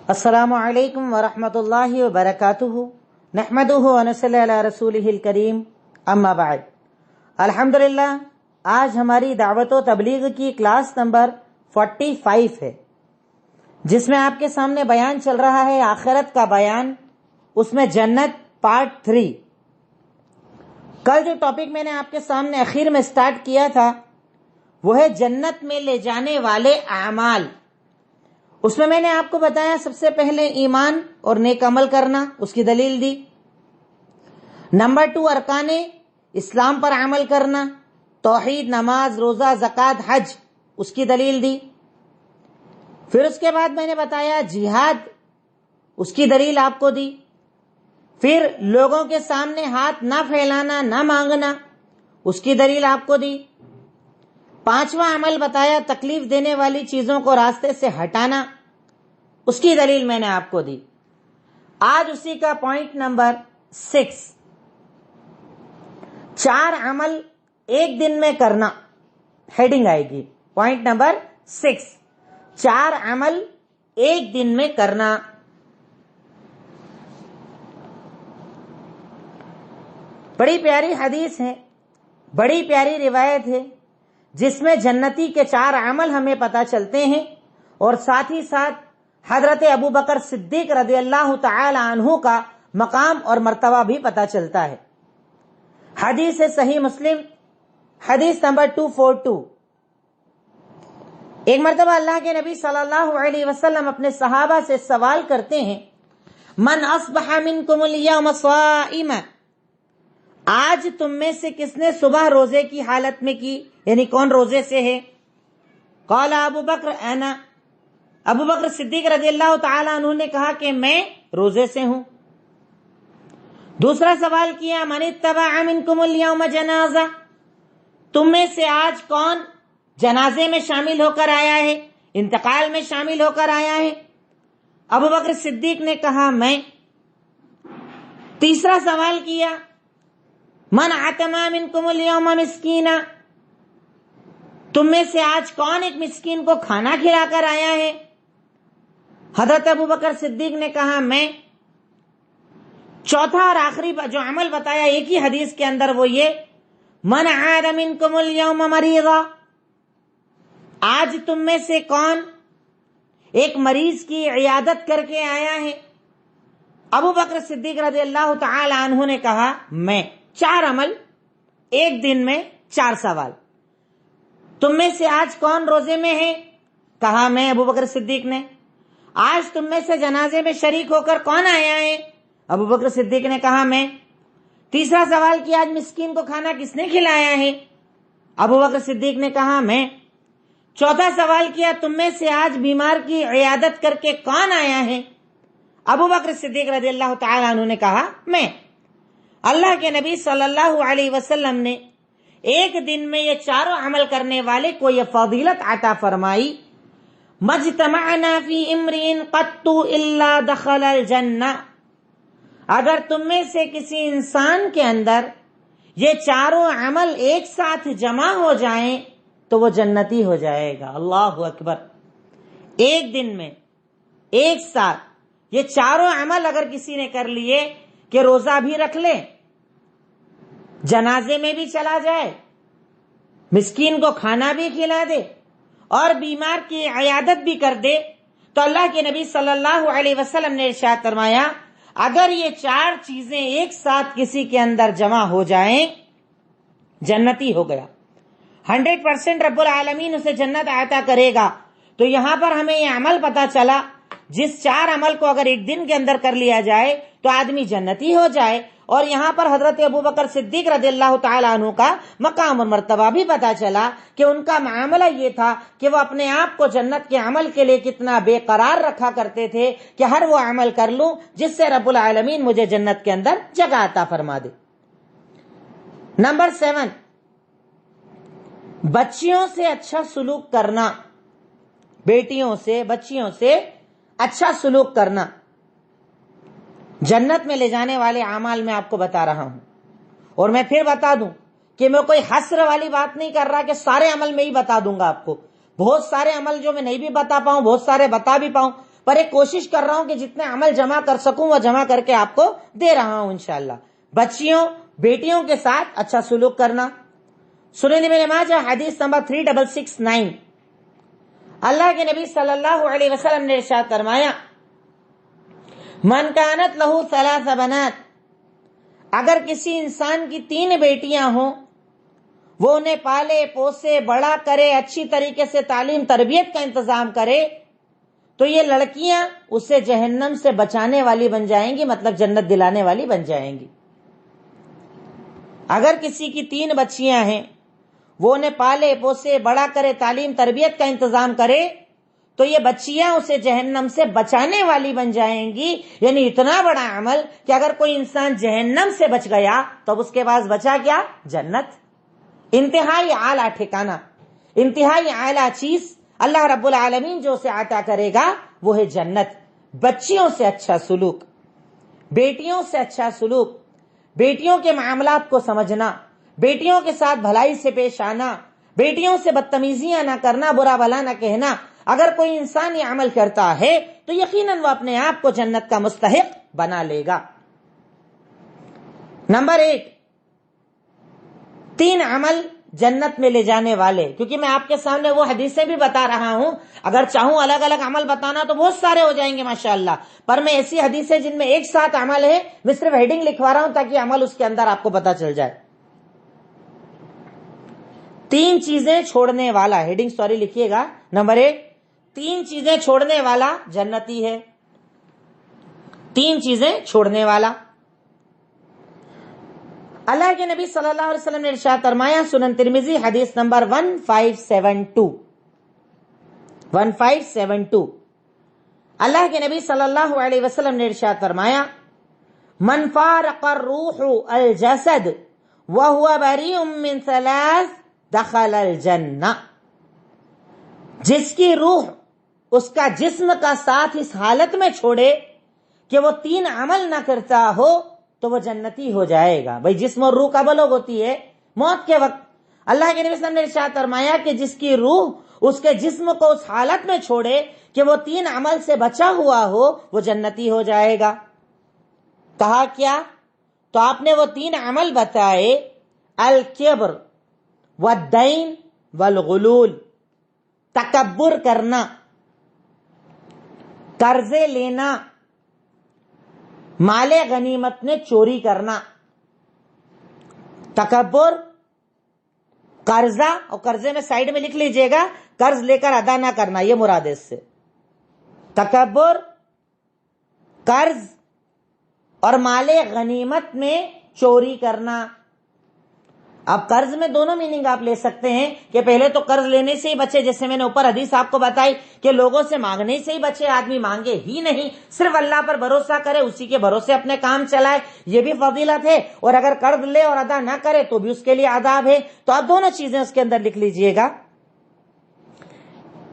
السلام علیکم ورحمۃ اللہ وبرکاتہ، نحمدہ ونصلی علی رسولہ الکریم، اما بعد۔ الحمدللہ آج ہماری دعوت و تبلیغ کی کلاس نمبر 45 ہے، جس میں آپ کے سامنے بیان چل رہا ہے آخرت کا بیان، اس میں جنت پارٹ 3۔ کل جو ٹاپک میں نے آپ کے سامنے اخیر میں سٹارٹ کیا تھا وہ ہے جنت میں لے جانے والے اعمال۔ اس میں نے آپ کو بتایا سب سے پہلے ایمان اور نیک عمل کرنا، اس کی دلیل دی۔ نمبر 2 ارکان اسلام پر عمل کرنا، توحید، نماز، روزہ، زکوٰۃ، حج، اس کی دلیل دی۔ پھر اس کے بعد میں نے بتایا جہاد، اس کی دلیل آپ کو دی۔ پھر لوگوں کے سامنے ہاتھ نہ پھیلانا، نہ مانگنا، اس کی دلیل آپ کو دی۔ 5واں عمل بتایا تکلیف دینے والی چیزوں کو راستے سے ہٹانا، اس کی دلیل میں نے آپ کو دی۔ آج اسی کا پوائنٹ نمبر 6، 4 عمل ایک دن میں کرنا، ہیڈنگ آئے گی پوائنٹ نمبر 6، 4 عمل ایک دن میں کرنا۔ بڑی پیاری حدیث ہے، بڑی پیاری روایت ہے، جس میں جنتی کے 4 عمل ہمیں پتہ چلتے ہیں، اور ساتھ ہی ساتھ حضرت ابو بکر صدیق رضی اللہ تعالی عنہ کا مقام اور مرتبہ بھی پتہ چلتا ہے۔ حدیث صحیح مسلم، حدیث نمبر 242۔ ایک مرتبہ اللہ کے نبی صلی اللہ علیہ وسلم اپنے صحابہ سے سوال کرتے ہیں، من اصبح منکم اليوم صائما، آج تم میں سے کس نے صبح روزے کی حالت میں کی، یعنی کون روزے سے ہے؟ قال ابو بکر انا، ابو بکر صدیق رضی اللہ تعالی عنہ نے کہا کہ میں روزے سے ہوں۔ دوسرا سوال کیا، من اتبع منکم اليوم جنازہ، تم میں سے آج کون جنازے میں شامل ہو کر آیا ہے، انتقال میں شامل ہو کر آیا ہے؟ ابو بکر صدیق نے کہا میں۔ تیسرا سوال کیا، من عتم منکم اليوم مسکینا، تم میں سے آج کون ایک مسکین کو کھانا کھلا کر آیا ہے؟ حضرت ابو بکر صدیق نے کہا میں۔ چوتھا اور آخری جو عمل بتایا ایک ہی حدیث کے اندر وہ یہ، من عاد منکم اليوم مریضا، آج تم میں سے کون ایک مریض کی عیادت کر کے آیا ہے؟ ابو بکر صدیق رضی اللہ تعالی عنہ نے کہا میں۔ 4 عمل ایک دن میں 4 سوال۔ تم میں سے آج کون روزے میں ہے؟ کہا میں، ابو بکر صدیق نے۔ آج تم میں سے جنازے میں شریک ہو کر کون آیا ہے؟ ابو بکر صدیق نے کہا میں۔ تیسرا سوال کیا، آج مسکین کو کھانا کس نے کھلایا ہے؟ ابو بکر صدیق نے کہا میں۔ چوتھا سوال کیا، تم میں سے آج بیمار کی عیادت کر کے کون آیا ہے؟ ابو بکر صدیق رضی اللہ تعالی عنہ نے کہا میں۔ اللہ کے نبی صلی اللہ علیہ وسلم نے ایک دن میں یہ 4 عمل کرنے والے کو یہ فضیلت عطا فرمائی، مجتمعنا فی امرئ قط الا دخل الجنہ، اگر تم میں سے کسی انسان کے اندر یہ 4 عمل ایک ساتھ جمع ہو جائیں تو وہ جنتی ہو جائے گا۔ اللہ اکبر! ایک دن میں ایک ساتھ یہ 4 عمل اگر کسی نے کر لیے کہ روزہ بھی رکھ لے، جنازے میں بھی چلا جائے، مسکین کو کھانا بھی کھلا دے، اور بیمار کی عیادت بھی کر دے، تو اللہ کے نبی صلی اللہ علیہ وسلم نے ارشاد فرمایا اگر یہ 4 چیزیں ایک ساتھ کسی کے اندر جمع ہو جائیں جنتی ہو گیا، 100% رب العالمین اسے جنت عطا کرے گا۔ تو یہاں پر ہمیں یہ عمل پتا چلا، جس 4 عمل کو اگر ایک دن کے اندر کر لیا جائے تو آدمی جنتی ہو جائے۔ اور یہاں پر حضرت ابو بکر صدیق رضی اللہ تعالی عنہ کا مقام اور مرتبہ بھی پتا چلا کہ ان کا معاملہ یہ تھا کہ وہ اپنے آپ کو جنت کے عمل کے لیے کتنا بے قرار رکھا کرتے تھے کہ ہر وہ عمل کر لوں جس سے رب العالمین مجھے جنت کے اندر جگہ عطا فرما دے۔ نمبر 7، بچیوں سے اچھا سلوک کرنا، بیٹیوں سے، بچیوں سے اچھا سلوک کرنا جنت میں لے جانے والے اعمال میں آپ کو بتا رہا ہوں۔ اور میں پھر بتا دوں کہ میں کوئی حصر والی بات نہیں کر رہا کہ سارے عمل میں ہی بتا دوں گا آپ کو، بہت سارے عمل جو میں نہیں بھی بتا پاؤں، بہت سارے بتا بھی پاؤں، پر ایک کوشش کر رہا ہوں کہ جتنے عمل جمع کر سکوں وہ جمع کر کے آپ کو دے رہا ہوں انشاءاللہ. بچیوں بیٹیوں کے ساتھ اچھا سلوک کرنا. سنن ابن ماجہ حدیث نمبر 3669. اللہ کے نبی صلی اللہ علیہ وسلم نے ارشاد فرمایا من کانت لہو ثلاث بنات، اگر کسی انسان کی 3 بیٹیاں ہوں، وہ انہیں پالے پوسے بڑا کرے، اچھی طریقے سے تعلیم تربیت کا انتظام کرے، تو یہ لڑکیاں اسے جہنم سے بچانے والی بن جائیں گی، مطلب جنت دلانے والی بن جائیں گی. اگر کسی کی 3 بچیاں ہیں، وہ انہیں پالے پوسے بڑا کرے، تعلیم تربیت کا انتظام کرے، تو یہ بچیاں اسے جہنم سے بچانے والی بن جائیں گی. یعنی اتنا بڑا عمل کہ اگر کوئی انسان جہنم سے بچ گیا تو اس کے پاس بچا کیا؟ جنت. انتہائی اعلیٰ ٹھکانہ، انتہائی اعلیٰ چیز اللہ رب العالمین جو اسے عطا کرے گا وہ ہے جنت. بچیوں سے اچھا سلوک، بیٹیوں سے اچھا سلوک، بیٹیوں کے معاملات کو سمجھنا، بیٹیوں کے ساتھ بھلائی سے پیش آنا، بیٹیوں سے بدتمیزیاں نہ کرنا، برا بھلا نہ کہنا. اگر کوئی انسان یہ عمل کرتا ہے تو یقیناً وہ اپنے آپ کو جنت کا مستحق بنا لے گا. نمبر 1، 3 عمل جنت میں لے جانے والے. کیونکہ میں آپ کے سامنے وہ حدیثیں بھی بتا رہا ہوں، اگر چاہوں الگ الگ عمل بتانا تو بہت سارے ہو جائیں گے ماشاءاللہ، پر میں ایسی حدیثیں جن میں ایک ساتھ عمل ہے، میں صرف ہیڈنگ لکھوا رہا ہوں تاکہ عمل اس کے اندر آپ کو پتا چل جائے. 3 چیزیں چھوڑنے والا، ہیڈنگ سوری لکھیے گا. نمبر 1، 3 چیزیں چھوڑنے والا جنتی ہے. 3 چیزیں چھوڑنے والا. اللہ کے نبی صلی اللہ علیہ وسلم نے ارشاد فرمایا، سنن ترمذی حدیث نمبر 1572. اللہ کے نبی صلی اللہ علیہ وسلم نے ارشاد فرمایا من فارق الروح الجسد وهو بريء من 3 دخل الجنہ. جس کی روح اس کا جسم کا ساتھ اس حالت میں چھوڑے کہ وہ 3 عمل نہ کرتا ہو تو وہ جنتی ہو جائے گا. بھئی جسم اور روح کب الگ ہوتی ہے؟ موت کے وقت. اللہ کے نبی صلی اللہ علیہ وسلم نے ارشاد فرمایا کہ جس کی روح اس کے جسم کو اس حالت میں چھوڑے کہ وہ 3 عمل سے بچا ہوا ہو وہ جنتی ہو جائے گا. کہا کیا؟ تو آپ نے وہ 3 عمل بتائے، الکبر والدین والغلول. تکبر کرنا، قرضے لینا، مال غنیمت میں چوری کرنا. تکبر، قرضہ، اور قرضے میں سائیڈ میں لکھ لیجئے گا قرض لے کر ادا نہ کرنا، یہ مراد ہے اس سے. تکبر، قرض اور مال غنیمت میں چوری کرنا. اب قرض میں دونوں میننگ آپ لے سکتے ہیں کہ پہلے تو قرض لینے سے ہی بچے، جیسے میں نے اوپر حدیث آپ کو بتائی کہ لوگوں سے مانگنے سے ہی بچے، آدمی مانگے ہی نہیں، صرف اللہ پر بھروسہ کرے، اسی کے بھروسے اپنے کام چلائے، یہ بھی فضیلت ہے. اور اگر قرض لے اور ادا نہ کرے تو بھی اس کے لیے عذاب ہے. تو آپ دونوں چیزیں اس کے اندر لکھ لیجئے گا.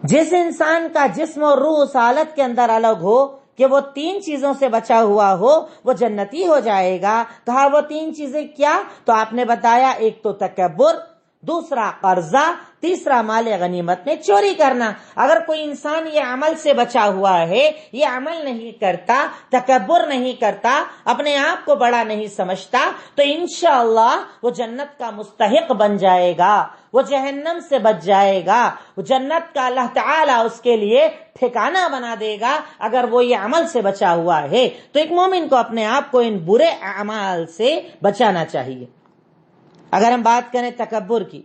جس انسان کا جسم اور روح اس حالت کے اندر الگ ہو کہ وہ 3 چیزوں سے بچا ہوا ہو وہ جنتی ہو جائے گا. کہا وہ 3 چیزیں کیا؟ تو آپ نے بتایا، ایک تو تکبر، دوسرا قرضہ، تیسرا مال غنیمت میں چوری کرنا. اگر کوئی انسان یہ عمل سے بچا ہوا ہے، یہ عمل نہیں کرتا، تکبر نہیں کرتا، اپنے آپ کو بڑا نہیں سمجھتا، تو انشاءاللہ وہ جنت کا مستحق بن جائے گا، وہ جہنم سے بچ جائے گا، وہ جنت کا اللہ تعالیٰ اس کے لیے ٹھکانہ بنا دے گا اگر وہ یہ عمل سے بچا ہوا ہے. تو ایک مومن کو اپنے آپ کو ان برے اعمال سے بچانا چاہیے. اگر ہم بات کریں تکبر کی،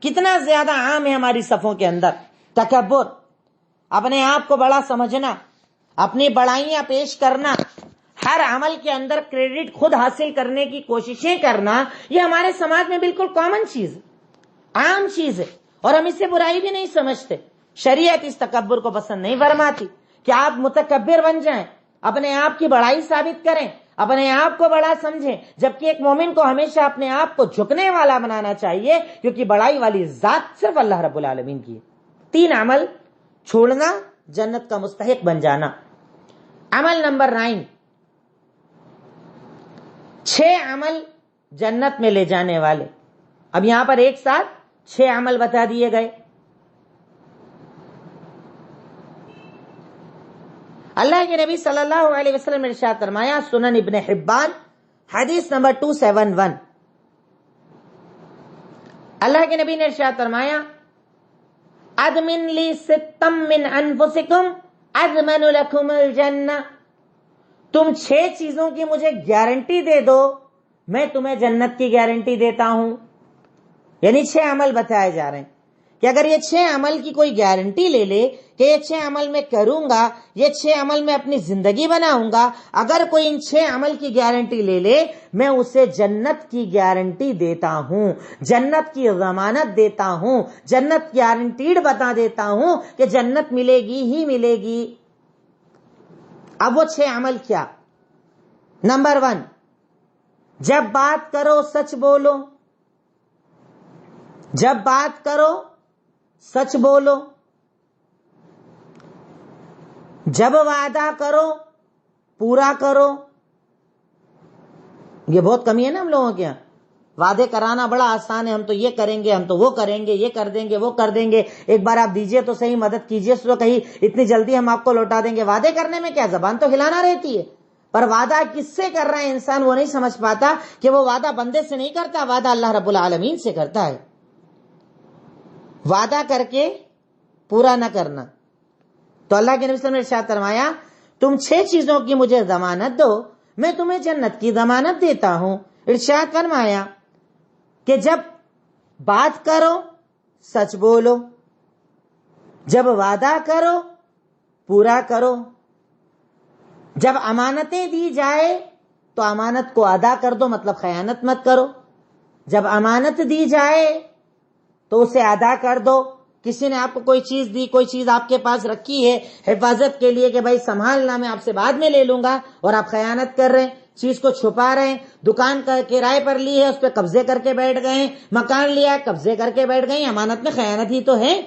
کتنا زیادہ عام ہے ہماری صفوں کے اندر تکبر. اپنے آپ کو بڑا سمجھنا، اپنی بڑائیاں پیش کرنا، ہر عمل کے اندر کریڈٹ خود حاصل کرنے کی کوششیں کرنا، یہ ہمارے سماج میں بالکل کامن چیز ہے، عام چیز ہے، اور ہم اس سے برائی بھی نہیں سمجھتے. شریعت اس تکبر کو پسند نہیں فرماتی کہ آپ متکبر بن جائیں، اپنے آپ کی بڑائی ثابت کریں، اپنے آپ کو بڑا سمجھیں. جبکہ ایک مومن کو ہمیشہ اپنے آپ کو جھکنے والا بنانا چاہیے، کیونکہ بڑائی والی ذات صرف اللہ رب العالمین کی ہے. 3 عمل چھوڑنا، جنت کا مستحق بن جانا. عمل نمبر 9، 6 عمل جنت میں لے جانے والے. اب یہاں پر ایک ساتھ 6 عمل بتا دیے گئے. اللہ کے نبی صلی اللہ علیہ وسلم نے ارشاد فرمایا، سنن ابن حبان حدیث نمبر 271، اللہ کے نبی نے ارشاد فرمایا، اضمن لی ستم من انفسکم اضمن لکم الجنہ، تم 6 چیزوں کی مجھے گارنٹی دے دو، میں تمہیں جنت کی گارنٹی دیتا ہوں۔ یعنی 6 عمل بتائے جا رہے ہیں کہ اگر یہ 6 عمل کی کوئی گارنٹی لے لے کہ یہ 6 عمل میں کروں گا، یہ 6 عمل میں اپنی زندگی بناؤں گا، اگر کوئی ان 6 عمل کی گارنٹی لے لے، میں اسے جنت کی گارنٹی دیتا ہوں، جنت کی ضمانت دیتا ہوں، جنت گارنٹیڈ بتا دیتا ہوں کہ جنت ملے گی ہی ملے گی۔ اب وہ 6 عمل کیا؟ نمبر 1، جب بات کرو سچ بولو، جب بات کرو سچ بولو، جب وعدہ کرو پورا کرو۔ یہ بہت کمی ہے نا ہم لوگوں کے یہاں، وعدے کرانا بڑا آسان ہے، ہم تو یہ کریں گے، ہم تو وہ کریں گے، یہ کر دیں گے، وہ کر دیں گے، ایک بار آپ دیجئے تو صحیح، مدد کیجئے تو کہیں، اتنی جلدی ہم آپ کو لوٹا دیں گے۔ وعدے کرنے میں کیا، زبان تو ہلانا رہتی ہے، پر وعدہ کس سے کر رہا ہے انسان وہ نہیں سمجھ پاتا کہ وہ وعدہ بندے سے نہیں کرتا، وعدہ اللہ رب العالمین سے کرتا ہے۔ وعدہ کر کے پورا نہ کرنا، تو اللہ کے نبی صلی اللہ علیہ وسلم نے ارشاد فرمایا، تم 6 چیزوں کی مجھے ضمانت دو، میں تمہیں جنت کی ضمانت دیتا ہوں۔ ارشاد فرمایا کہ جب بات کرو سچ بولو، جب وعدہ کرو پورا کرو، جب امانتیں دی جائے تو امانت کو ادا کر دو، مطلب خیانت مت کرو، جب امانت دی جائے تو اسے ادا کر دو۔ کسی نے آپ کو کوئی چیز دی، کوئی چیز آپ کے پاس رکھی ہے حفاظت کے لیے کہ بھائی سنبھالنا، میں آپ سے بعد میں لے لوں گا، اور آپ خیانت کر رہے ہیں، چیز کو چھپا رہے ہیں، دکان کا کرائے پر لی ہے اس پہ قبضے کر کے بیٹھ گئے ہیں، مکان لیا ہے قبضے کر کے بیٹھ گئے ہیں، امانت میں خیانت ہی تو ہے،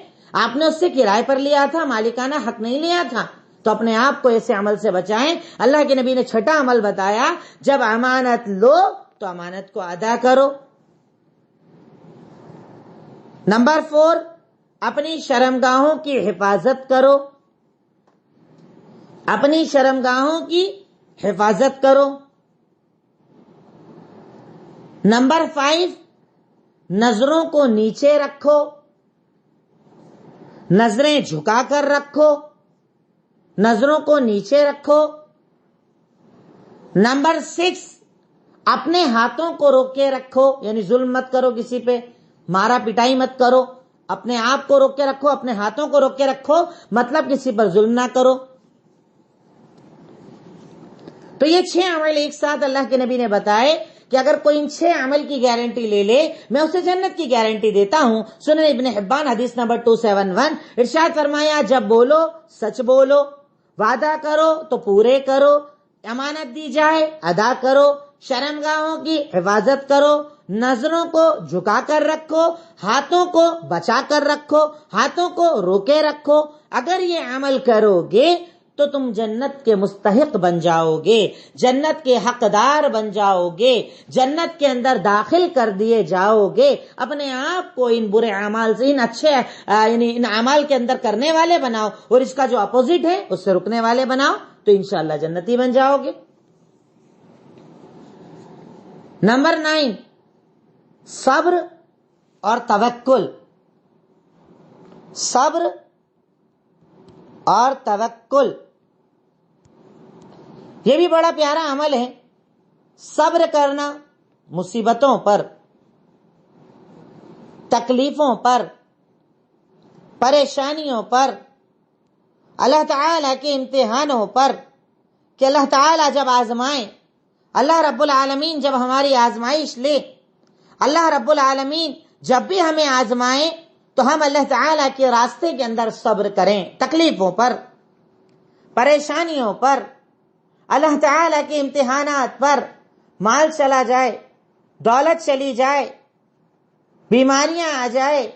آپ نے اس سے کرائے پر لیا تھا، مالکانہ حق نہیں لیا تھا، تو اپنے آپ کو ایسے عمل سے بچائیں۔ اللہ کے نبی نے 6واں عمل بتایا، جب امانت لو تو امانت کو ادا کرو۔ نمبر 4، اپنی شرمگاہوں کی حفاظت کرو، اپنی شرمگاہوں کی حفاظت کرو۔ نمبر 5، نظروں کو نیچے رکھو، نظریں جھکا کر رکھو، نظروں کو نیچے رکھو۔ نمبر 6، اپنے ہاتھوں کو روک کے رکھو، یعنی ظلم مت کرو، کسی پہ مارا پٹائی مت کرو، اپنے آپ کو روک کے رکھو، اپنے ہاتھوں کو روک کے رکھو، مطلب کسی پر ظلم نہ کرو۔ تو یہ 6 عمل ایک ساتھ اللہ کے نبی نے بتائے کہ اگر کوئی ان 6 عمل کی گارنٹی لے لے، میں اسے جنت کی گارنٹی دیتا ہوں۔ سنن ابن حبان حدیث نمبر 271، ارشاد فرمایا، جب بولو سچ بولو، وعدہ کرو تو پورے کرو، امانت دی جائے ادا کرو، شرمگاہوں کی حفاظت کرو، نظروں کو جھکا کر رکھو، ہاتھوں کو بچا کر رکھو، ہاتھوں کو روکے رکھو۔ اگر یہ عمل کرو گے تو تم جنت کے مستحق بن جاؤ گے، جنت کے حقدار بن جاؤ گے، جنت کے اندر داخل کر دیے جاؤ گے۔ اپنے آپ کو ان برے اعمال سے، ان اچھے یعنی ان اعمال کے اندر کرنے والے بناؤ، اور اس کا جو اپوزٹ ہے اس سے رکنے والے بناؤ، تو انشاءاللہ جنتی بن جاؤ گے۔ نمبر 9، صبر اور توکل، صبر اور توکل، یہ بھی بڑا پیارا عمل ہے۔ صبر کرنا مصیبتوں پر، تکلیفوں پر، پریشانیوں پر، اللہ تعالیٰ کے امتحانوں پر، کہ اللہ تعالیٰ جب آزمائیں، اللہ رب العالمین جب ہماری آزمائش لے، اللہ رب العالمین جب بھی ہمیں آزمائیں تو ہم اللہ تعالیٰ کے راستے کے اندر صبر کریں، تکلیفوں پر، پریشانیوں پر، اللہ تعالیٰ کے امتحانات پر۔ مال چلا جائے، دولت چلی جائے، بیماریاں آ جائے،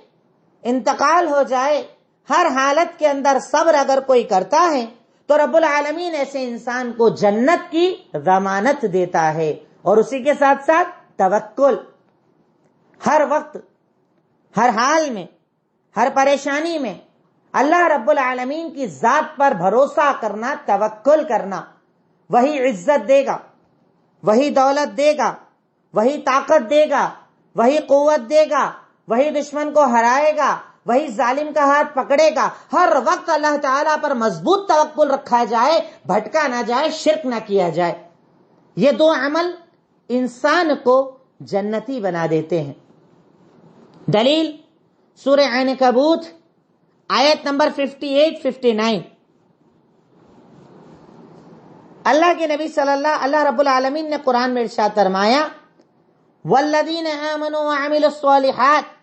انتقال ہو جائے، ہر حالت کے اندر صبر اگر کوئی کرتا ہے تو رب العالمین ایسے انسان کو جنت کی ضمانت دیتا ہے، اور اسی کے ساتھ ساتھ توکل۔ ہر وقت، ہر حال میں، ہر پریشانی میں اللہ رب العالمین کی ذات پر بھروسہ کرنا، توکل کرنا، وہی عزت دے گا، وہی دولت دے گا، وہی طاقت دے گا، وہی قوت دے گا، وہی دشمن کو ہرائے گا، وہی ظالم کا ہاتھ پکڑے گا۔ ہر وقت اللہ تعالیٰ پر مضبوط توکل رکھا جائے، بھٹکا نہ جائے، شرک نہ کیا جائے۔ یہ دو عمل انسان کو جنتی بنا دیتے ہیں۔ دلیل سورہ عنکبوت آیت نمبر 58-59۔ اللہ کے نبی اللہ رب العالمین نے قرآن میں ارشاد فرمایا، والذین آمنوا وعملوا الصالحات،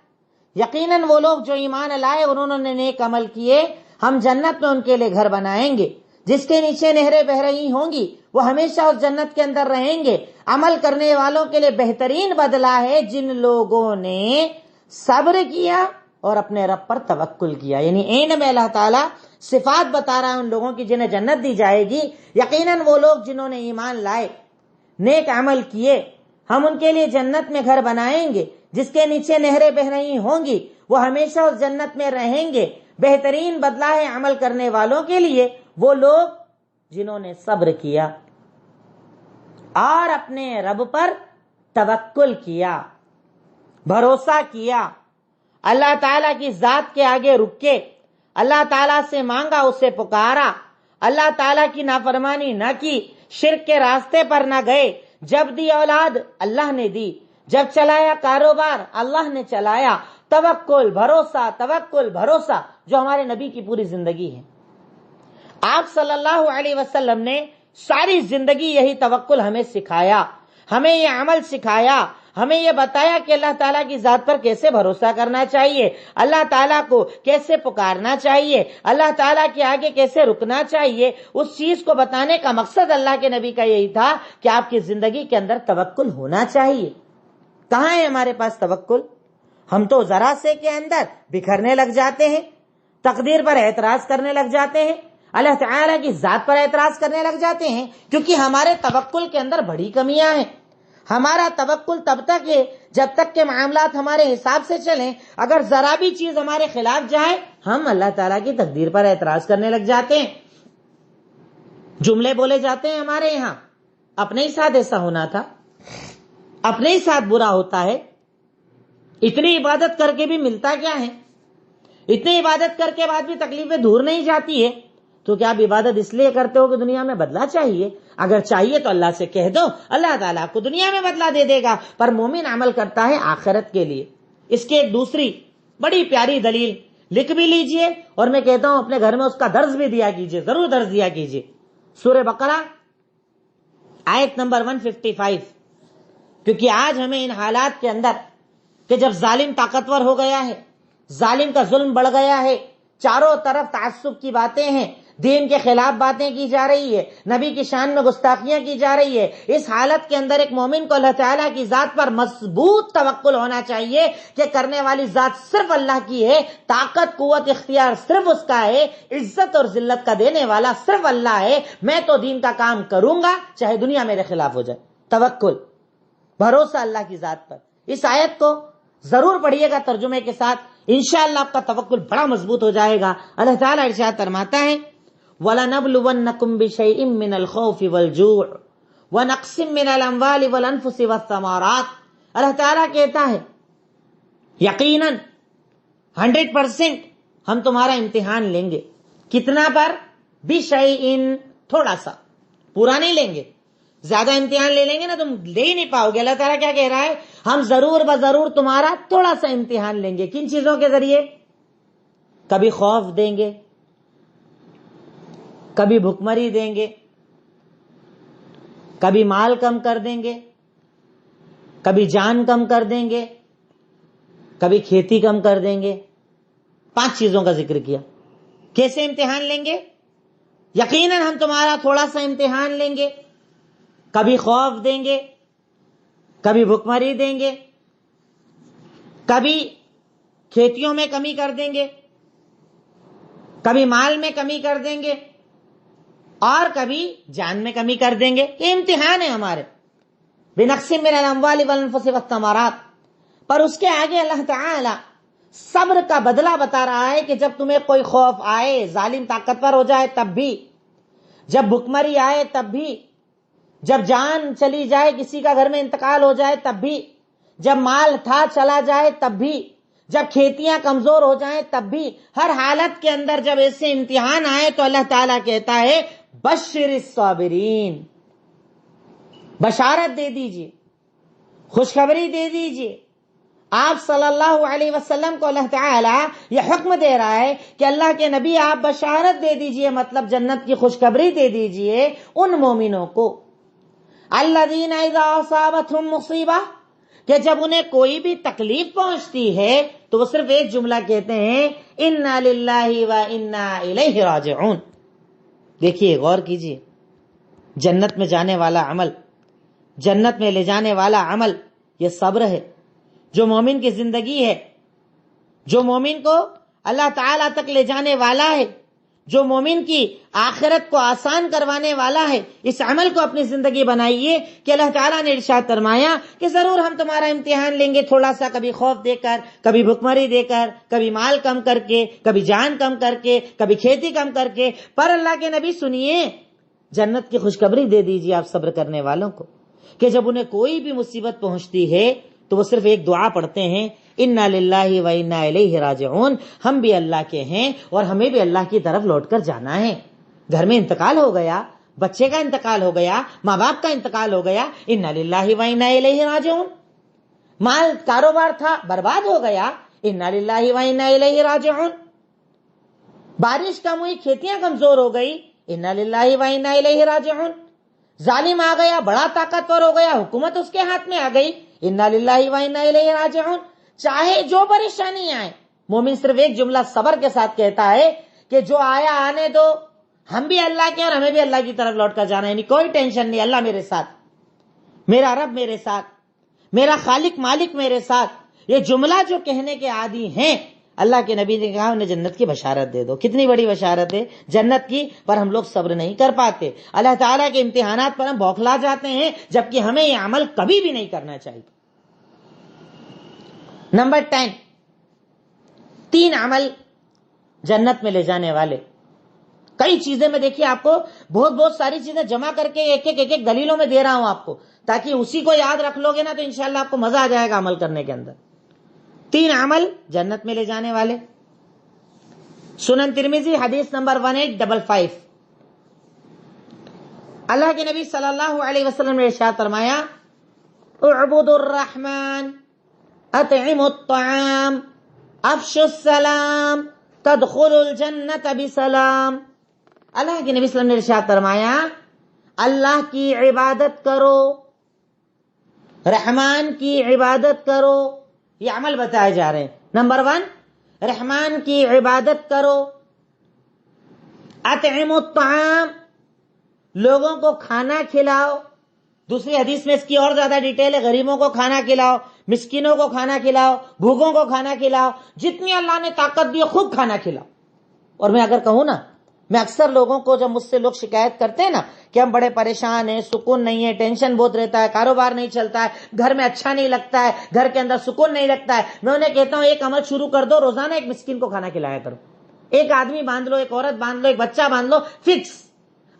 یقیناً وہ لوگ جو ایمان لائے اور انہوں نے نیک عمل کیے، ہم جنت میں ان کے لیے گھر بنائیں گے جس کے نیچے نہریں بہہ رہی ہوں گی، وہ ہمیشہ اس جنت کے اندر رہیں گے۔ عمل کرنے والوں کے لیے بہترین بدلہ ہے جن لوگوں نے صبر کیا اور اپنے رب پر توکل کیا۔ یعنی عین میں اللہ تعالیٰ صفات بتا رہا ہے ان لوگوں کی جنہیں جنت دی جائے گی۔ یقیناً وہ لوگ جنہوں نے ایمان لائے، نیک عمل کیے، ہم ان کے لیے جنت میں گھر بنائیں گے جس کے نیچے نہریں بہہ رہی ہوں گی، وہ ہمیشہ اس جنت میں رہیں گے۔ بہترین بدلہ ہے عمل کرنے والوں کے لیے وہ لوگ جنہوں نے صبر کیا اور اپنے رب پر توکل کیا، بھروسہ کیا، اللہ تعالیٰ کی ذات کے آگے رکے، اللہ تعالیٰ سے مانگا، اسے پکارا، اللہ تعالیٰ کی نافرمانی نہ کی، شرک کے راستے پر نہ گئے۔ جب دی اولاد اللہ نے دی، جب چلایا کاروبار اللہ نے چلایا۔ توکل، بھروسہ، توکل، بھروسہ، جو ہمارے نبی کی پوری زندگی ہے۔ آپ صلی اللہ علیہ وسلم نے ساری زندگی یہی توکل ہمیں سکھایا، ہمیں یہ عمل سکھایا، ہمیں یہ بتایا کہ اللہ تعالیٰ کی ذات پر کیسے بھروسہ کرنا چاہیے، اللہ تعالیٰ کو کیسے پکارنا چاہیے، اللہ تعالیٰ کے آگے کیسے رکنا چاہیے۔ اس چیز کو بتانے کا مقصد اللہ کے نبی کا یہی تھا کہ آپ کی زندگی کے اندر توکل ہونا چاہیے۔ کہاں ہے ہمارے پاس توکل؟ ہم تو ذرا سے کے اندر بکھرنے لگ جاتے ہیں، تقدیر پر اعتراض کرنے لگ جاتے ہیں، اللہ تعالیٰ کی ذات پر اعتراض کرنے لگ جاتے ہیں، کیونکہ ہمارے توکل کے اندر بڑی کمیاں ہیں۔ ہمارا توکل تب تک ہے جب تک کہ معاملات ہمارے حساب سے چلیں۔ اگر ذرا بھی چیز ہمارے خلاف جائے، ہم اللہ تعالیٰ کی تقدیر پر اعتراض کرنے لگ جاتے ہیں۔ جملے بولے جاتے ہیں ہمارے یہاں، اپنے ہی ساتھ ایسا ہونا تھا، اپنے ہی ساتھ برا ہوتا ہے، اتنی عبادت کر کے بھی ملتا کیا ہے، اتنی عبادت کر کے بعد بھی تکلیفیں دور نہیں جاتی ہے۔ تو کیا آپ عبادت اس لیے کرتے ہو کہ دنیا میں بدلہ چاہیے؟ اگر چاہیے تو اللہ سے کہہ دو، اللہ تعالیٰ کو دنیا میں بدلہ دے دے گا، پر مومن عمل کرتا ہے آخرت کے لیے۔ اس کی ایک دوسری بڑی پیاری دلیل لکھ بھی لیجئے، اور میں کہتا ہوں اپنے گھر میں اس کا درس بھی دیا کیجئے، ضرور درس دیا کیجئے۔ سورہ بقرہ آیت نمبر 155، کیونکہ آج ہمیں ان حالات کے اندر کہ جب ظالم طاقتور ہو گیا ہے، ظالم کا ظلم بڑھ گیا ہے، چاروں طرف تعصب کی باتیں ہیں، دین کے خلاف باتیں کی جا رہی ہے، نبی کی شان میں گستاخیاں کی جا رہی ہے، اس حالت کے اندر ایک مومن کو اللہ تعالیٰ کی ذات پر مضبوط توکل ہونا چاہیے کہ کرنے والی ذات صرف اللہ کی ہے، طاقت، قوت، اختیار صرف اس کا ہے، عزت اور ذلت کا دینے والا صرف اللہ ہے، میں تو دین کا کام کروں گا چاہے دنیا میرے خلاف ہو جائے۔ توکل، بھروسہ اللہ کی ذات پر۔ اس آیت کو ضرور پڑھیے گا ترجمے کے ساتھ، انشاءاللہ آپ کا توکل بڑا مضبوط ہو جائے گا۔ اللہ تعالیٰ ارشاد فرماتا ہے، وَلَنَبْلُوَنَّكُمْ بِشَيْءٍ مِّنَ الْخَوْفِ وَالْجُوعِ وَنَقْصٍ مِّنَ الْأَمْوَالِ وَالْأَنفُسِ وَالثَّمَرَاتِ۔ اللہ تعالیٰ کہتا ہے یقیناً 100% ہم تمہارا امتحان لیں گے۔ کتنا پر؟ بِشَيْءٍ، تھوڑا سا، پورا نہیں لیں گے۔ زیادہ امتحان لے لیں گے نا تم لے ہی نہیں پاؤ گے۔ اللہ تعالیٰ کیا کہہ رہا ہے؟ ہم ضرور بضرور تمہارا تھوڑا سا امتحان لیں گے۔ کن چیزوں کے ذریعے؟ کبھی خوف دیں گے، کبھی بھکمری دیں گے، کبھی مال کم کر دیں گے، کبھی جان کم کر دیں گے، کبھی کھیتی کم کر دیں گے۔ 5 چیزوں کا ذکر کیا۔ کیسے امتحان لیں گے؟ یقیناً ہم تمہارا تھوڑا سا امتحان لیں گے، کبھی خوف دیں گے، کبھی بھکمری دیں گے، کبھی کھیتیوں میں کمی کر دیں گے، کبھی مال میں کمی کر دیں گے، اور کبھی جان میں کمی کر دیں گے۔ یہ امتحان ہے ہمارے۔ بِنَقْصٍ مِّنَ الْأَمْوَالِ وَالْأَنفُسِ وَالثَّمَرَاتِ۔ پر اس کے آگے اللہ تعالی صبر کا بدلہ بتا رہا ہے کہ جب تمہیں کوئی خوف آئے، ظالم طاقتور ہو جائے تب بھی، جب بھکمری آئے تب بھی، جب جان چلی جائے، کسی کا گھر میں انتقال ہو جائے تب بھی، جب مال تھا چلا جائے تب بھی، جب کھیتیاں کمزور ہو جائیں تب بھی، ہر حالت کے اندر جب ایسے امتحان آئے تو اللہ تعالیٰ کہتا ہے بشر الصابرین، بشارت دے دیجئے، خوشخبری دے دیجئے۔ آپ صلی اللہ علیہ وسلم کو اللہ تعالیٰ یہ حکم دے رہا ہے کہ اللہ کے نبی آپ بشارت دے دیجئے، مطلب جنت کی خوشخبری دے دیجئے ان مومنوں کو، الذین اذا اصابتہم مصیبہ، کہ جب انہیں کوئی بھی تکلیف پہنچتی ہے تو وہ صرف ایک جملہ کہتے ہیں انا للہ و انا الیہ راجعون۔ دیکھیے، غور کیجئے، جنت میں جانے والا عمل، جنت میں لے جانے والا عمل یہ صبر ہے، جو مومن کی زندگی ہے، جو مومن کو اللہ تعالیٰ تک لے جانے والا ہے، جو مومن کی آخرت کو آسان کروانے والا ہے۔ اس عمل کو اپنی زندگی بنائیے کہ اللہ تعالیٰ نے ارشاد فرمایا کہ ضرور ہم تمہارا امتحان لیں گے، تھوڑا سا، کبھی خوف دے کر، کبھی بھکمری دے کر، کبھی مال کم کر کے، کبھی جان کم کر کے، کبھی کھیتی کم کر کے، پر اللہ کے نبی سنیے، جنت کی خوشخبری دے دیجیے آپ صبر کرنے والوں کو کہ جب انہیں کوئی بھی مصیبت پہنچتی ہے تو وہ صرف ایک دعا پڑھتے ہیں انا للہ و انا الیہ راجعون، ہم بھی اللہ کے ہیں اور ہمیں بھی اللہ کی طرف لوٹ کر جانا ہے۔ گھر میں انتقال ہو گیا، بچے کا انتقال ہو گیا، ماں باپ کا انتقال ہو گیا، انا للہ و انا الیہ راجعون۔ مال کاروبار تھا، برباد ہو گیا، انا للہ و انا الیہ راجعون۔ بارش کم ہوئی، کھیتیاں کمزور ہو گئی، انا للہ و انا الیہ راجعون۔ ظالم آ گیا، بڑا طاقتور ہو گیا، حکومت اس کے ہاتھ میں آ گئی، انا للہ و انا الیہ راجعون۔ چاہے جو پریشانی آئے، مومن صرف ایک جملہ صبر کے ساتھ کہتا ہے کہ جو آیا آنے دو، ہم بھی اللہ کے اور ہمیں بھی اللہ کی طرف لوٹ کر جانا ہے، یعنی کوئی ٹینشن نہیں، اللہ میرے ساتھ، میرا رب میرے ساتھ، میرا خالق مالک میرے ساتھ۔ یہ جملہ جو کہنے کے عادی ہیں، اللہ کے نبی نے کہا انہیں جنت کی بشارت دے دو۔ کتنی بڑی بشارت ہے جنت کی، پر ہم لوگ صبر نہیں کر پاتے، اللہ تعالیٰ کے امتحانات پر ہم بوکھلا جاتے ہیں، جبکہ ہمیں یہ عمل کبھی بھی نہیں کرنا چاہیے۔ نمبر 10، 3 عمل جنت میں لے جانے والے۔ کئی چیزیں میں دیکھیے آپ کو بہت ساری چیزیں جمع کر کے ایک ایک دلیلوں میں دے رہا ہوں آپ کو، تاکہ اسی کو یاد رکھ لو گے نا تو انشاءاللہ آپ کو مزہ آ جائے گا عمل کرنے کے اندر۔ 3 عمل جنت میں لے جانے والے۔ سنن ترمذی حدیث نمبر 1855، اللہ کے نبی صلی اللہ علیہ وسلم نے ارشاد فرمایا اعبدوا الرحمن، اطعموا الطعام، افشوا السلام، تدخلوا الجنت بسلام۔ اللہ کے نبی صلی اللہ علیہ وسلم نے ارشاد فرمایا اللہ کی عبادت کرو، رحمان کی عبادت کرو، یہ عمل بتائے جا رہے ہیں۔ نمبر 1، رحمان کی عبادت کرو، اطعموا الطعام، لوگوں کو کھانا کھلاؤ۔ دوسری حدیث میں اس کی اور زیادہ ڈیٹیل ہے، غریبوں کو کھانا کھلاؤ، مسکینوں کو کھانا کھلاؤ، بھوکوں کو کھانا کھلاؤ، جتنی اللہ نے طاقت دی خوب کھانا کھلاؤ۔ اور میں اگر کہوں نا، میں اکثر لوگوں کو، جب مجھ سے لوگ شکایت کرتے ہیں نا کہ ہم بڑے پریشان ہیں، سکون نہیں ہے، ٹینشن بہت رہتا ہے، کاروبار نہیں چلتا ہے، گھر میں اچھا نہیں لگتا ہے، گھر کے اندر سکون نہیں لگتا ہے، میں انہیں کہتا ہوں ایک عمل شروع کر دو، روزانہ ایک مسکین کو کھانا کھلایا کرو۔ ایک آدمی باندھ لو، ایک عورت باندھ لو، ایک بچہ باندھ لو، فکس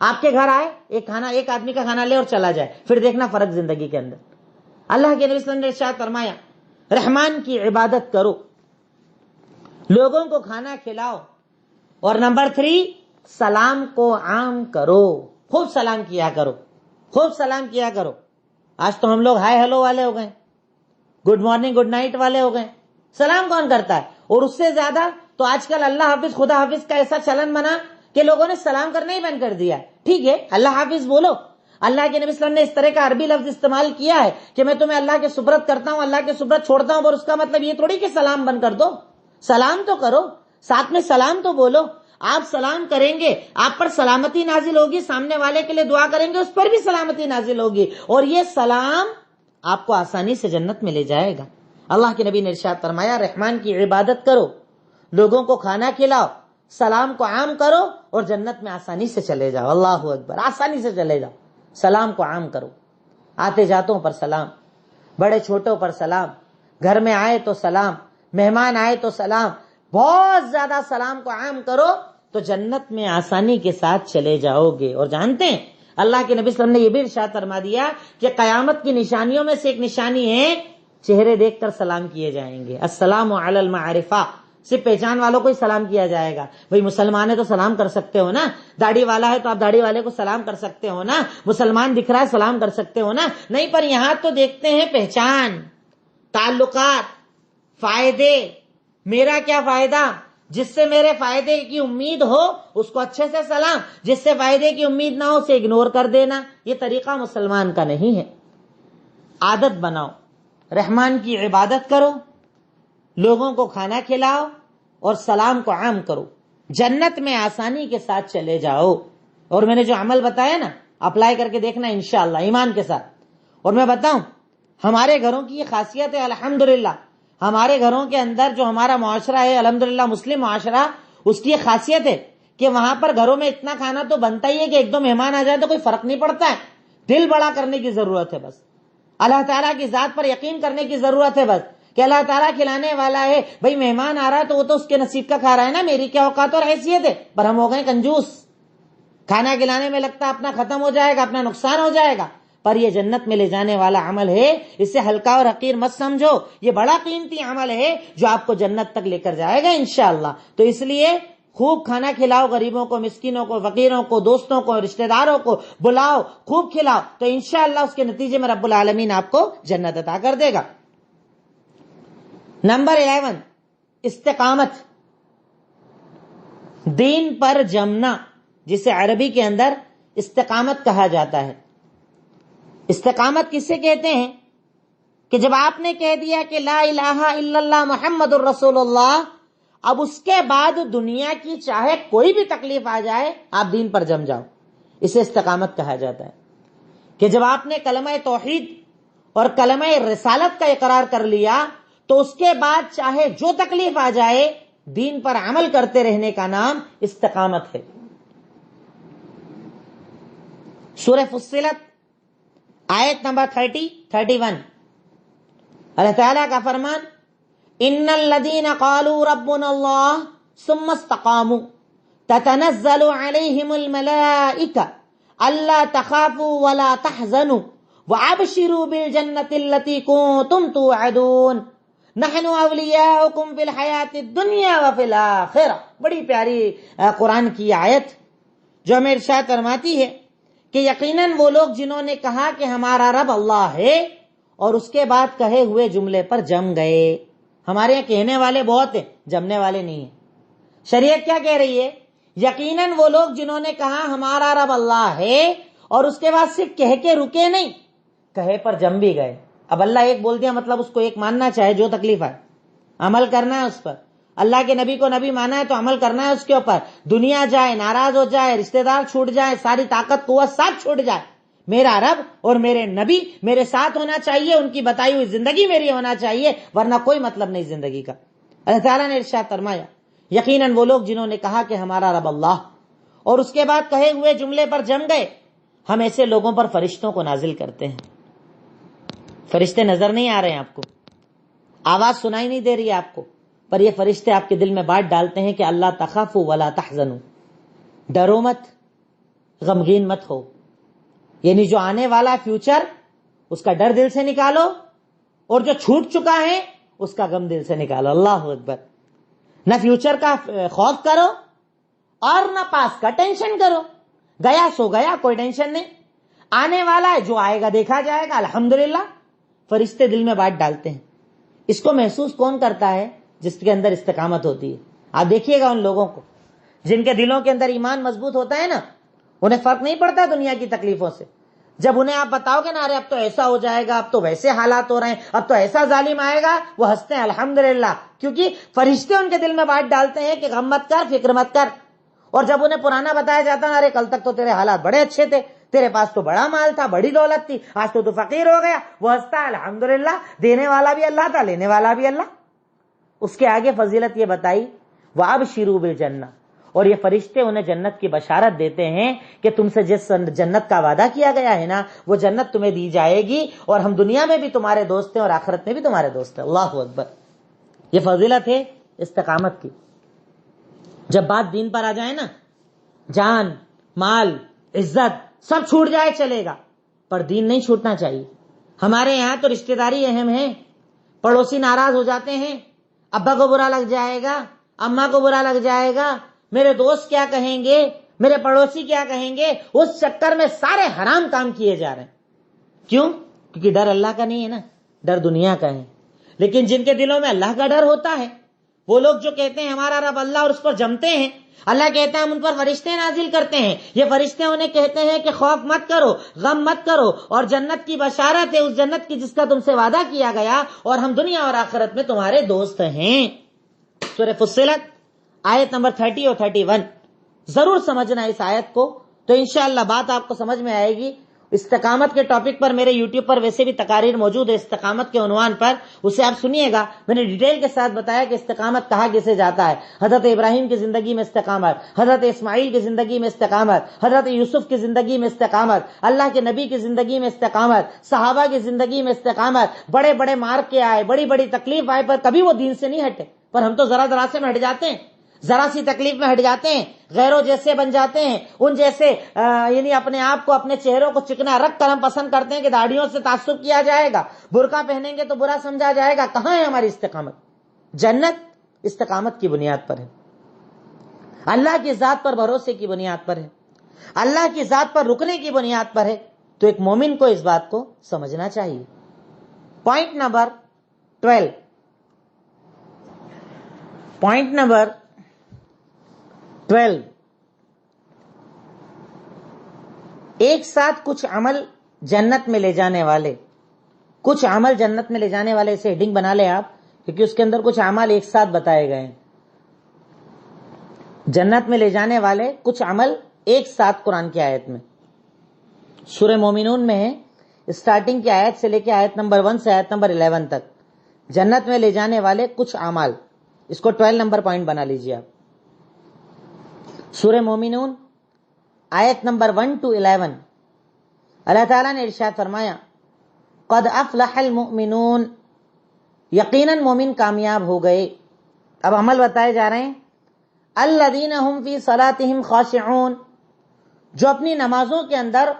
آپ کے گھر آئے، ایک آدمی کا کھانا لے اور چلا جائے، پھر دیکھنا فرق زندگی کے اندر۔ اللہ کے نبی صلی اللہ علیہ وسلم نے ارشاد فرمایا رحمان کی عبادت کرو، لوگوں کو کھانا کھلاؤ، اور نمبر 3، سلام کو عام کرو، خوب سلام کیا کرو، خوب سلام کیا کرو۔ آج تو ہم لوگ ہائے ہلو والے ہو گئے، گڈ مارننگ گڈ نائٹ والے ہو گئے، سلام کون کرتا ہے؟ اور اس سے زیادہ تو آج کل اللہ حافظ خدا حافظ کا ایسا چلن بنا کہ لوگوں نے سلام کرنا ہی بند کر دیا۔ ٹھیک ہے، اللہ حافظ بولو، اللہ کے نبی صلی اللہ علیہ وسلم نے اس طرح کا عربی لفظ استعمال کیا ہے کہ میں تمہیں اللہ کے سپرد کرتا ہوں، اللہ کے سپرد چھوڑتا ہوں، اور اس کا مطلب یہ تھوڑی کہ سلام بند کر دو، سلام تو کرو، ساتھ میں سلام تو بولو۔ آپ سلام کریں گے، آپ پر سلامتی نازل ہوگی، سامنے والے کے لیے دعا کریں گے، اس پر بھی سلامتی نازل ہوگی، اور یہ سلام آپ کو آسانی سے جنت میں لے جائے گا۔ اللہ کے نبی نے ارشاد فرمایا رحمان کی عبادت کرو، لوگوں کو کھانا کھلاؤ، سلام کو عام کرو، اور جنت میں آسانی سے چلے جاؤ۔ اللہ اکبر، آسانی سے چلے جاؤ، سلام کو عام کرو، آتے جاتوں پر سلام، بڑے چھوٹوں پر سلام، گھر میں آئے تو سلام، مہمان آئے تو سلام، بہت زیادہ سلام کو عام کرو تو جنت میں آسانی کے ساتھ چلے جاؤ گے۔ اور جانتے ہیں اللہ کے نبی صلی اللہ علیہ وسلم نے یہ بھی ارشاد فرما دیا کہ قیامت کی نشانیوں میں سے ایک نشانی ہے چہرے دیکھ کر سلام کیے جائیں گے۔ السلام علی المعرفہ، صرف پہچان والوں کو ہی سلام کیا جائے گا۔ بھئی مسلمان ہے تو سلام کر سکتے ہو نا، داڑھی والا ہے تو آپ داڑھی والے کو سلام کر سکتے ہو نا، مسلمان دکھ رہا ہے سلام کر سکتے ہو نا، نہیں، پر یہاں تو دیکھتے ہیں پہچان، تعلقات، فائدے، میرا کیا فائدہ، جس سے میرے فائدے کی امید ہو اس کو اچھے سے سلام، جس سے فائدے کی امید نہ ہو اسے اگنور کر دینا، یہ طریقہ مسلمان کا نہیں ہے۔ عادت بناؤ، رحمان کی عبادت کرو، لوگوں کو کھانا کھلاؤ اور سلام کو عام کرو، جنت میں آسانی کے ساتھ چلے جاؤ۔ اور میں نے جو عمل بتایا نا اپلائی کر کے دیکھنا انشاءاللہ ایمان کے ساتھ۔ اور میں بتاؤں ہمارے گھروں کی یہ خاصیت ہے الحمدللہ، ہمارے گھروں کے اندر جو ہمارا معاشرہ ہے الحمدللہ مسلم معاشرہ، اس کی یہ خاصیت ہے کہ وہاں پر گھروں میں اتنا کھانا تو بنتا ہی ہے کہ ایک دو مہمان آ جائے تو کوئی فرق نہیں پڑتا ہے، دل بڑا کرنے کی ضرورت ہے، بس اللہ تعالیٰ کی ذات پر یقین کرنے کی ضرورت ہے، بس کہ اللہ تعالیٰ کھلانے والا ہے۔ بھئی مہمان آ رہا ہے تو وہ تو اس کے نصیب کا کھا رہا ہے نا، میری کیا اوقات اور حیثیت ہے، پر ہم ہو گئے کنجوس، کھانا کھلانے میں لگتا اپنا ختم ہو جائے گا، اپنا نقصان ہو جائے گا، پر یہ جنت میں لے جانے والا عمل ہے، اسے ہلکا اور حقیر مت سمجھو، یہ بڑا قیمتی عمل ہے جو آپ کو جنت تک لے کر جائے گا انشاءاللہ۔ تو اس لیے خوب کھانا کھلاؤ، غریبوں کو، مسکینوں کو، فقیروں کو، دوستوں کو، رشتہ داروں کو بلاؤ، خوب کھلاؤ، تو انشاءاللہ اس کے نتیجے میں رب العالمین آپ کو جنت عطا کر دے گا۔ نمبر 11، استقامت، دین پر جمنا، جسے عربی کے اندر استقامت کہا جاتا ہے۔ استقامت کسے کہتے ہیں کہ جب آپ نے کہہ دیا کہ لا الہ الا اللہ محمد الرسول اللہ، اب اس کے بعد دنیا کی چاہے کوئی بھی تکلیف آ جائے آپ دین پر جم جاؤ، اسے استقامت کہا جاتا ہے۔ کہ جب آپ نے کلمہ توحید اور کلمہ رسالت کا اقرار کر لیا تو اس کے بعد چاہے جو تکلیف آ جائے دین پر عمل کرتے رہنے کا نام استقامت ہے۔ سورہ فصلت آیت نمبر 31، اللہ تعالیٰ کا فرمان، ان الذین قالوا ربنا اللہ ثم استقاموا تتنزل علیہم الملائکہ الا تخافوا ولا تحزنوا وابشروا بالجنۃ التی کنتم توعدون نحن اولیاؤکم فی الحیاۃ الدنیا وفی الآخرہ۔ بڑی پیاری قرآن کی آیت جو ہمیں ارشاد فرماتی ہے کہ یقیناً وہ لوگ جنہوں نے کہا کہ ہمارا رب اللہ ہے اور اس کے بعد کہے ہوئے جملے پر جم گئے۔ ہمارے یہاں کہنے والے بہت ہیں، جمنے والے نہیں ہیں۔ شریعت کیا کہہ رہی ہے؟ یقیناً وہ لوگ جنہوں نے کہا ہمارا رب اللہ ہے اور اس کے بعد صرف کہہ کے رکے نہیں، کہے پر جم بھی گئے۔ اب اللہ ایک بول دیا مطلب اس کو ایک ماننا چاہے، جو تکلیف آئے عمل کرنا ہے اس پر، اللہ کے نبی کو نبی مانا ہے تو عمل کرنا ہے اس کے اوپر، دنیا جائے، ناراض ہو جائے، رشتہ دار چھوٹ جائے، ساری طاقت قوت ساتھ چھوٹ جائے، میرا رب اور میرے نبی میرے ساتھ ہونا چاہیے، ان کی بتائی ہوئی زندگی میری ہونا چاہیے، ورنہ کوئی مطلب نہیں زندگی کا۔ اللہ تعالیٰ نے ارشاد فرمایا یقیناً وہ لوگ جنہوں نے کہا کہ ہمارا رب اللہ اور اس کے بعد کہے ہوئے جملے پر جم گئے، ہم ایسے لوگوں پر فرشتوں کو نازل کرتے ہیں۔ فرشتے نظر نہیں آ رہے ہیں آپ کو، آواز سنائی نہیں دے رہی ہے آپ کو، پر یہ فرشتے آپ کے دل میں بات ڈالتے ہیں کہ اللہ تخافوا ولا تحزنوا، ڈرو مت، غمگین مت ہو، یعنی جو آنے والا فیوچر اس کا ڈر دل سے نکالو اور جو چھوٹ چکا ہے اس کا غم دل سے نکالو۔ اللہ اکبر۔ نہ فیوچر کا خوف کرو اور نہ پاس کا ٹینشن کرو، گیا سو گیا، کوئی ٹینشن نہیں، آنے والا ہے جو آئے گا دیکھا جائے گا، الحمدللہ۔ فرشتے دل میں بات ڈالتے ہیں۔ اس کو محسوس کون کرتا ہے؟ جس کے اندر استقامت ہوتی ہے۔ آپ دیکھیے گا ان لوگوں کو جن کے دلوں کے اندر ایمان مضبوط ہوتا ہے نا، انہیں فرق نہیں پڑتا دنیا کی تکلیفوں سے۔ جب انہیں آپ بتاؤ گے نا ارے اب تو ایسا ہو جائے گا، اب تو ویسے حالات ہو رہے ہیں، اب تو ایسا ظالم آئے گا، وہ ہنستے ہیں الحمدللہ، کیونکہ فرشتے ان کے دل میں بات ڈالتے ہیں کہ غم مت کر، فکر مت کر۔ اور جب انہیں پرانا بتایا جاتا ہے ارے کل تک تو تیرے حالات بڑے اچھے تھے، تیرے پاس تو بڑا مال تھا، بڑی دولت تھی، آج تو فقیر ہو گیا، وہ ہنستا ہے الحمدللہ، دینے والا بھی اللہ تھا، لینے والا بھی اللہ۔ اس کے آگے فضیلت یہ بتائی وَأَبْشِرُوا بِالْجَنَّةِ، اور یہ فرشتے انہیں جنت کی بشارت دیتے ہیں کہ تم سے جس جنت کا وعدہ کیا گیا ہے نا وہ جنت تمہیں دی جائے گی، اور ہم دنیا میں بھی تمہارے دوست ہیں اور آخرت میں بھی تمہارے دوست ہیں۔ اللہ اکبر۔ یہ فضیلت ہے استقامت کی. جب بات دین پر آ جائے نا، جان مال عزت سب چھوٹ جائے چلے گا، پر دین نہیں چھوٹنا چاہیے. ہمارے یہاں تو رشتہ داری اہم ہے، پڑوسی ناراض ہو جاتے ہیں، ابا کو برا لگ جائے گا، اماں کو برا لگ جائے گا، میرے دوست کیا کہیں گے، میرے پڑوسی کیا کہیں گے، اس چکر میں سارے حرام کام کیے جا رہے ہیں. کیوں؟ کیونکہ ڈر اللہ کا نہیں ہے نا، ڈر دنیا کا ہے. لیکن جن کے دلوں میں اللہ کا ڈر ہوتا ہے، وہ لوگ جو کہتے ہیں ہمارا رب اللہ اور اس پر جمتے ہیں، اللہ کہتا ہے ہم ان پر فرشتے نازل کرتے ہیں. یہ فرشتے انہیں کہتے ہیں کہ خوف مت کرو، غم مت کرو، اور جنت کی بشارت ہے، اس جنت کی جس کا تم سے وعدہ کیا گیا، اور ہم دنیا اور آخرت میں تمہارے دوست ہیں. سورہ فصلت آیت نمبر 30 اور 31 ضرور سمجھنا اس آیت کو، تو انشاءاللہ بات آپ کو سمجھ میں آئے گی. استقامت کے ٹاپک پر میرے یوٹیوب پر ویسے بھی تقاریر موجود ہے استقامت کے عنوان پر، اسے آپ سنیے گا. میں نے ڈیٹیل کے ساتھ بتایا کہ استقامت کہاں کسے جاتا ہے. حضرت ابراہیم کی زندگی میں استقامت، حضرت اسماعیل کی زندگی میں استقامت، حضرت یوسف کی زندگی میں استقامت، اللہ کے نبی کی زندگی میں استقامت، صحابہ کی زندگی میں استقامت. بڑے بڑے مارکے آئے، بڑی بڑی تکلیف آئے، پر کبھی وہ دین سے نہیں ہٹے. پر ہم تو ذرا ذرا سے میں ہٹ جاتے ہیں، ذرا سی تکلیف میں ہٹ جاتے ہیں، غیروں جیسے بن جاتے ہیں، ان جیسے یعنی اپنے آپ کو، اپنے چہروں کو چکنا رکھ کر ہم پسند کرتے ہیں کہ داڑھیوں سے تعصب کیا جائے گا، برقع پہنیں گے تو برا سمجھا جائے گا. کہاں ہے ہماری استقامت؟ جنت استقامت کی بنیاد پر ہے، اللہ کی ذات پر بھروسے کی بنیاد پر ہے، اللہ کی ذات پر رکنے کی بنیاد پر ہے. تو ایک مومن کو اس بات کو سمجھنا چاہیے. پوائنٹ نمبر 12، پوائنٹ نمبر 12، ایک ساتھ کچھ عمل جنت میں لے جانے والے، کچھ عمل جنت میں لے جانے والے، اسے ہیڈنگ بنا لیں آپ، کیونکہ اس کے اندر کچھ عمل ایک ساتھ بتائے گئے ہیں. جنت میں لے جانے والے کچھ عمل ایک ساتھ قرآن کی آیت میں سورہ مومنون میں ہے. اسٹارٹنگ کی آیت سے لے کے آیت نمبر 1 سے آیت نمبر 11 تک جنت میں لے جانے والے کچھ اعمال. اس کو 12 نمبر پوائنٹ بنا لیجیے آپ. سورہ مومنون آیت نمبر 1 to 11 اللہ تعالیٰ نے ارشاد فرمایا، قد افلح المؤمنون، یقیناً مومن کامیاب ہو گئے. اب عمل بتائے جا رہے ہیں. الذین هم فی صلاتهم خاشعون، جو اپنی نمازوں کے اندر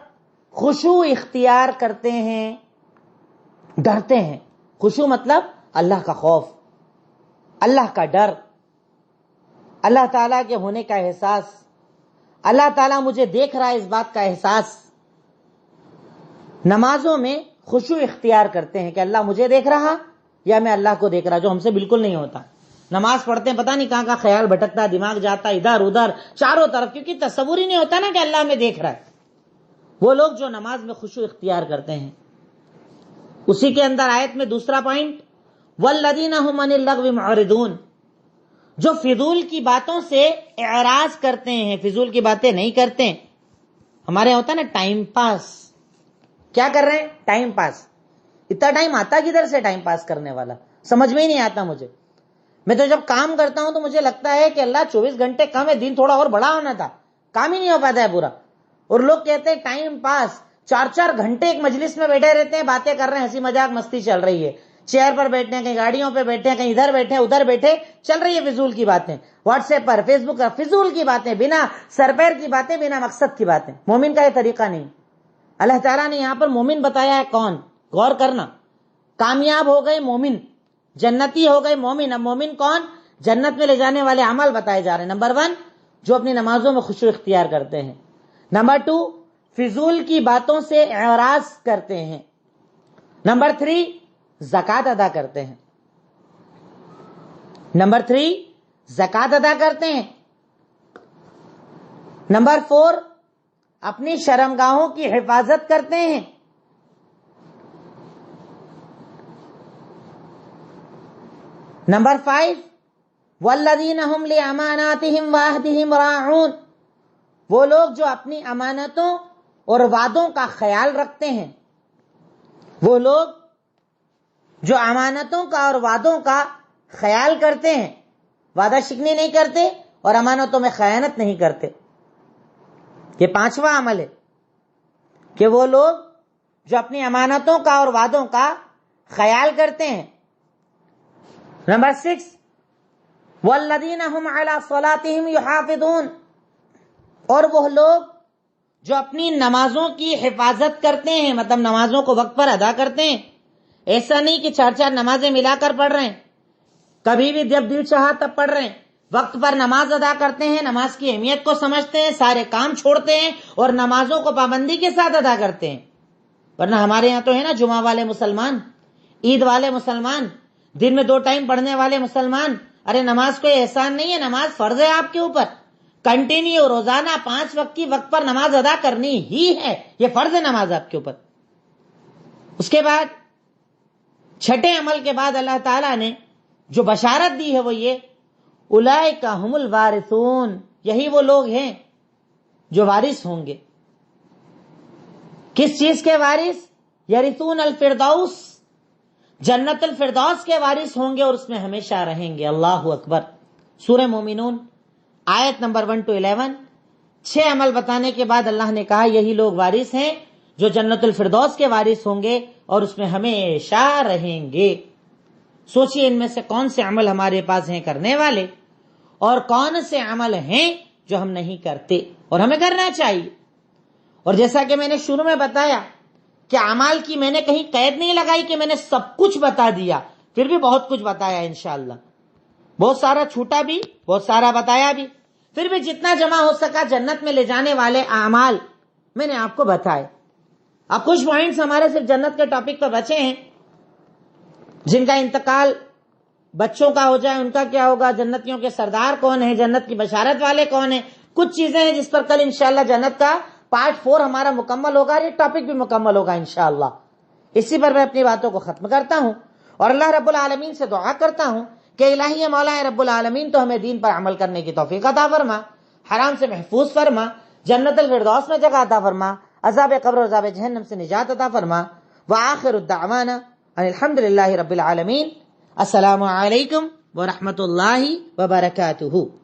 خشوع اختیار کرتے ہیں، ڈرتے ہیں. خشوع مطلب اللہ کا خوف، اللہ کا ڈر، اللہ تعالیٰ کے ہونے کا احساس، اللہ تعالیٰ مجھے دیکھ رہا ہے اس بات کا احساس. نمازوں میں خشوع اختیار کرتے ہیں کہ اللہ مجھے دیکھ رہا یا میں اللہ کو دیکھ رہا، جو ہم سے بالکل نہیں ہوتا. نماز پڑھتے ہیں، پتہ نہیں کہاں کا خیال بھٹکتا، دماغ جاتا ادھر ادھر چاروں طرف، کیونکہ تصور ہی نہیں ہوتا نا کہ اللہ ہمیں دیکھ رہا ہے. وہ لوگ جو نماز میں خشوع اختیار کرتے ہیں. اسی کے اندر آیت میں دوسرا پوائنٹ، والذین هم عن اللغو معرضون، جو فضول کی باتوں سے اعراض کرتے ہیں، فضول کی باتیں نہیں کرتے. ہمارے یہاں ہوتا ہے نا ٹائم پاس، کیا کر رہے ہیں؟ Time pass. اتنا ٹائم آتا کدھر سے ٹائم پاس کرنے والا؟ سمجھ میں ہی نہیں آتا مجھے. میں تو جب کام کرتا ہوں تو مجھے لگتا ہے کہ اللہ 24 گھنٹے کم ہے، دن تھوڑا اور بڑا ہونا تھا، کام ہی نہیں ہو پاتا ہے پورا. اور لوگ کہتے ہیں ٹائم پاس، 4 گھنٹے ایک مجلس میں بیٹھے رہتے ہیں، باتیں کر رہے ہیں، ہنسی مذاق مستی چل رہی ہے، چیئر پر بیٹھے ہیں، کہیں گاڑیوں پہ بیٹھے ہیں، کہیں ادھر بیٹھے ہیں ادھر بیٹھے، چل رہی ہے فضول کی باتیں. واٹس ایپ پر، فیس بک پر فضول کی باتیں، بنا سر پیر کی باتیں، بنا مقصد کی باتیں. مومن کا یہ طریقہ نہیں. اللہ تعالیٰ نے یہاں پر مومن بتایا ہے کون؟ غور کرنا. کامیاب ہو گئے مومن، جنتی ہو گئے مومن. اب مومن کون؟ جنت میں لے جانے والے عمل بتائے جا رہے ہیں. نمبر 1، جو اپنی نمازوں میں خشوع اختیار کرتے ہیں. نمبر 2، فضول کی باتوں سے اعراض کرتے ہیں. نمبر 3، زکوٰۃ ادا کرتے ہیں. نمبر 3، زکوٰۃ ادا کرتے ہیں. نمبر 4، اپنی شرمگاہوں کی حفاظت کرتے ہیں. نمبر 5، والذین هم لأماناتهم وعہدهم راعون، وہ لوگ جو اپنی امانتوں اور وعدوں کا خیال رکھتے ہیں. وہ لوگ جو امانتوں کا اور وعدوں کا خیال کرتے ہیں، وعدہ شکنی نہیں کرتے اور امانتوں میں خیانت نہیں کرتے. یہ 5واں عمل ہے کہ وہ لوگ جو اپنی امانتوں کا اور وعدوں کا خیال کرتے ہیں. نمبر 6 والذین هم علی صلاتهم یحافظون، اور وہ لوگ جو اپنی نمازوں کی حفاظت کرتے ہیں، مطلب نمازوں کو وقت پر ادا کرتے ہیں. ایسا نہیں کہ 4 نمازیں ملا کر پڑھ رہے ہیں، کبھی بھی جب دل چاہا تب پڑھ رہے ہیں. وقت پر نماز ادا کرتے ہیں، نماز کی اہمیت کو سمجھتے ہیں، سارے کام چھوڑتے ہیں اور نمازوں کو پابندی کے ساتھ ادا کرتے ہیں. ورنہ ہمارے یہاں تو ہے نا جمعہ والے مسلمان، عید والے مسلمان، دن میں 2 ٹائم پڑھنے والے مسلمان. ارے نماز کوئی احسان نہیں ہے، نماز فرض ہے آپ کے اوپر. کنٹینیو روزانہ 5 وقت کی وقت پر نماز ادا کرنی ہی ہے، یہ فرض ہے نماز آپ کے اوپر. اس کے بعد 6 عمل کے بعد اللہ تعالیٰ نے جو بشارت دی ہے وہ یہ اولئک ھم الوارثون، یہی وہ لوگ ہیں جو وارث ہوں گے. کس چیز کے وارث؟ یرثون الفردوس، جنت الفردوس کے وارث ہوں گے اور اس میں ہمیشہ رہیں گے. اللہ اکبر. سورہ مومنون آیت نمبر 1 to 11. 6 عمل بتانے کے بعد اللہ نے کہا یہی لوگ وارث ہیں جو جنت الفردوس کے وارث ہوں گے اور اس میں ہمیشہ رہیں گے. سوچئے ان میں سے کون سے عمل ہمارے پاس ہیں کرنے والے اور کون سے عمل ہیں جو ہم نہیں کرتے اور ہمیں کرنا چاہیے. اور جیسا کہ میں نے شروع میں بتایا کہ اعمال کی میں نے کہیں قید نہیں لگائی کہ میں نے سب کچھ بتا دیا، پھر بھی بہت کچھ بتایا انشاءاللہ. بہت سارا چھوٹا بھی، بہت سارا بتایا بھی، پھر بھی جتنا جمع ہو سکا جنت میں لے جانے والے اعمال میں نے آپ کو بتائے. اب کچھ پوائنٹس ہمارے صرف جنت کے ٹاپک پر بچے ہیں، جن کا انتقال بچوں کا ہو جائے ان کا کیا ہوگا، جنتیوں کے سردار کون ہیں، جنت کی بشارت والے کون ہیں. کچھ چیزیں ہیں جس پر کل انشاءاللہ جنت کا پارٹ 4 ہمارا مکمل ہوگا، یہ ٹاپک بھی مکمل ہوگا انشاءاللہ. اسی پر میں اپنی باتوں کو ختم کرتا ہوں اور اللہ رب العالمین سے دعا کرتا ہوں کہ الہی مولا رب العالمین تو ہمیں دین پر عمل کرنے کی توفیق عطا فرما، حرام سے محفوظ فرما، جنت الفردوس میں جگہ عطا فرما، عذاب قبر اور عذاب جہنم سے نجات عطا فرما. وآخر الدعوانا ان الحمدللہ رب العالمین. السلام علیکم ورحمۃ اللہ وبرکاتہ.